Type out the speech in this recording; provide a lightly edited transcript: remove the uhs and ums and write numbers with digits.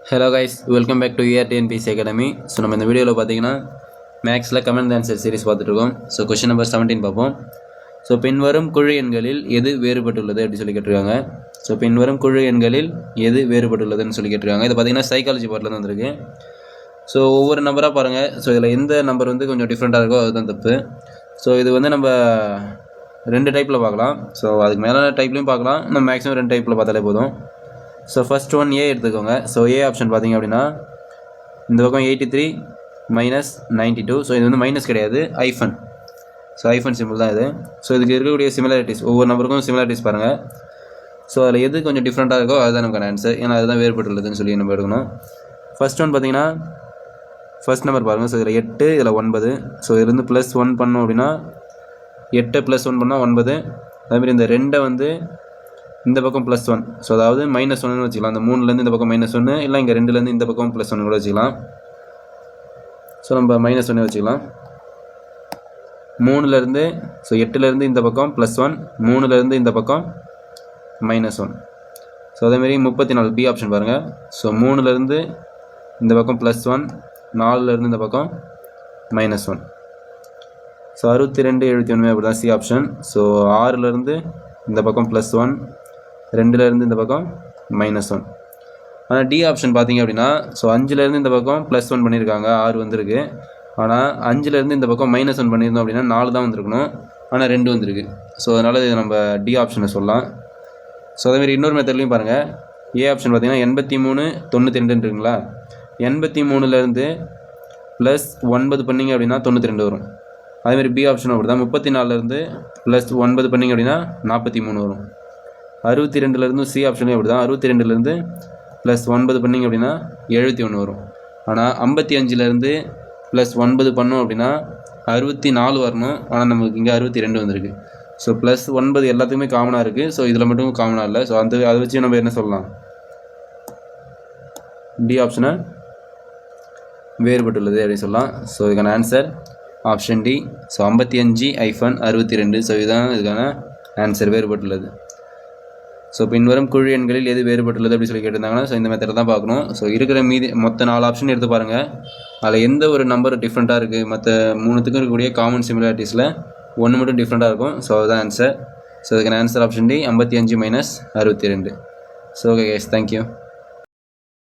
Hello guys, welcome back to ERTNPC academy. So நம்ம இந்த வீடியோவில் பார்த்தீங்கன்னா மேக்ஸில் கமெண்ட் ஆன்சர் சீரிஸ் பார்த்துட்ருக்கோம். ஸோ கொஷின் நம்பர் 17 பார்ப்போம். ஸோ பின்வரும் குழு எண்களில் எது வேறுபட்டுள்ளது அப்படி சொல்லி கேட்டிருக்காங்க. ஸோ பின்வரும் குழு எண்களில் எது வேறுபட்டுள்ளதுன்னு சொல்லி கேட்டிருக்காங்க. இது பார்த்தீங்கன்னா சைக்காலஜி பார்ட்டில் வந்திருக்கு. ஸோ ஒவ்வொரு நம்பராக பாருங்கள். ஸோ இதில் எந்த நம்பர் வந்து கொஞ்சம் டிஃப்ரெண்ட்டாக இருக்கோ அதுதான் தப்பு. ஸோ இது வந்து நம்ம ரெண்டு டைப்பில் பார்க்கலாம். ஸோ அதுக்கு மேலே டைப்லையும் பார்க்கலாம். நம்ம மேக்ஸிமம் ரெண்டு டைப்பில் பார்த்தாலே போதும். ஸோ ஃபஸ்ட் ஒன் ஏ எடுத்துக்கோங்க. ஸோ ஏ ஆப்ஷன் பார்த்தீங்க அப்படின்னா இந்த பக்கம் 83 மைனஸ் 92. ஸோ இது வந்து மைனஸ் கிடையாது, ஐஃபன். ஸோ ஐஃபன் சிம்பிள் தான் இது. ஸோ இதுக்கு இருக்கக்கூடிய சிமிலாரிட்டிஸ், ஒவ்வொரு நம்பருக்கும் சிமிலாரிட்டிஸ் பாருங்கள். ஸோ அதில் எது கொஞ்சம் டிஃப்ரெண்ட்டாக இருக்கோ அதுதான் நமக்கான ஆன்சர். ஏன்னா அதுதான் வேறுபட்டுள்ளதுன்னு சொல்லி நம்ம எடுக்கணும். ஃபஸ்ட் ஒன் பார்த்தீங்கன்னா ஃபஸ்ட் நம்பர் பாருங்கள். ஸோ இதில் 8, இதில் 9. ஸோ இதுலேருந்து +1 பண்ணோம் அப்படின்னா 8 +1 பண்ணால் 9. அதேமாதிரி இந்த 2 வந்து இந்த பக்கம் +1. ஸோ அதாவது -1ன்னு வச்சுக்கலாம். அந்த 3லேருந்து இந்த பக்கம் -1, இல்லை இங்கே 2லேருந்து இந்த பக்கம் +1 கூட வச்சுக்கலாம். ஸோ நம்ம -1 வச்சுக்கலாம். 3லேருந்து, ஸோ 8லேருந்து இந்த பக்கம் +1, 3லேருந்து இந்த பக்கம் -1. ஸோ அதேமாரி 34 பி ஆப்ஷன் பாருங்கள். ஸோ 3லேருந்து இந்த பக்கம் +1, 4லேருந்து இந்த பக்கம் -1. ஸோ 62, 71 அப்படி தான் சி ஆப்ஷன். ஸோ 6லேருந்து இந்த பக்கம் +1, 2லேருந்து இந்த பக்கம் -1. ஆனால் டி ஆப்ஷன் பார்த்தீங்க அப்படின்னா ஸோ 5லேருந்து இந்த பக்கம் +1 பண்ணியிருக்காங்க, 6 வந்திருக்கு. ஆனால் 5லேருந்து இந்த பக்கம் -1 பண்ணியிருந்தோம் அப்படின்னா 4 தான் வந்திருக்கணும். ஆனால் 2 வந்திருக்கு. ஸோ அதனால் இது நம்ம டி ஆப்ஷனை சொல்லலாம். ஸோ அதேமாதிரி இன்னொரு மெத்தட்லையும் பாருங்கள். ஏ ஆப்ஷன் பார்த்தீங்கன்னா 83, 92 இருக்குங்களா. 83லேருந்து +9 பண்ணிங்க அப்படின்னா 92 வரும். அதேமாதிரி பி ஆப்ஷன் அப்படி தான். 34லேருந்து +9 பண்ணிங்க அப்படின்னா 43 வரும். 62லேருந்து சி ஆப்ஷன்லேயும் அப்படி தான். 62லேருந்து +9 பண்ணிங்க அப்படின்னா 71 வரும். ஆனால் 55லேருந்து +9 பண்ணோம் அப்படின்னா 64 வரணும். ஆனால் நமக்கு இங்கே 62 வந்திருக்கு. ஸோ +9 எல்லாத்துக்குமே காமனாக இருக்குது. ஸோ இதில் மட்டும் காமனாக இல்லை. ஸோ அதை வச்சு நம்ம என்ன சொல்லலாம், டி ஆப்ஷனை வேறுபட்டுள்ளது அப்படின்னு சொல்லலாம். ஸோ இதுக்கான answer option D. So 55-62. So இதுதான் இதுக்கான ஆன்சர், வேறுபட்டுள்ளது. ஸோ பின்வரும் குழு எண்களில் எது வேறுபட்டுள்ளது அப்படி சொல்லி கேட்டிருந்தாங்கன்னா ஸோ இந்த மெத்தடை தான் பார்க்கணும். ஸோ இருக்கிற மீதி மொத்த 4 ஆப்ஷன் எடுத்து பாருங்கள். அதில் எந்த ஒரு நம்பர் டிஃப்ரெண்ட்டாக இருக்குது, மற்ற 3த்துக்கும் இருக்கக்கூடிய காமன் சிமிலாரிட்டிஸில் 1 மட்டும் டிஃப்ரெண்ட்டாக இருக்கும். ஸோ அதுதான் ஆன்சர். ஸோ இதுக்கான answer option D, 55 - 62. So okay guys, thank you.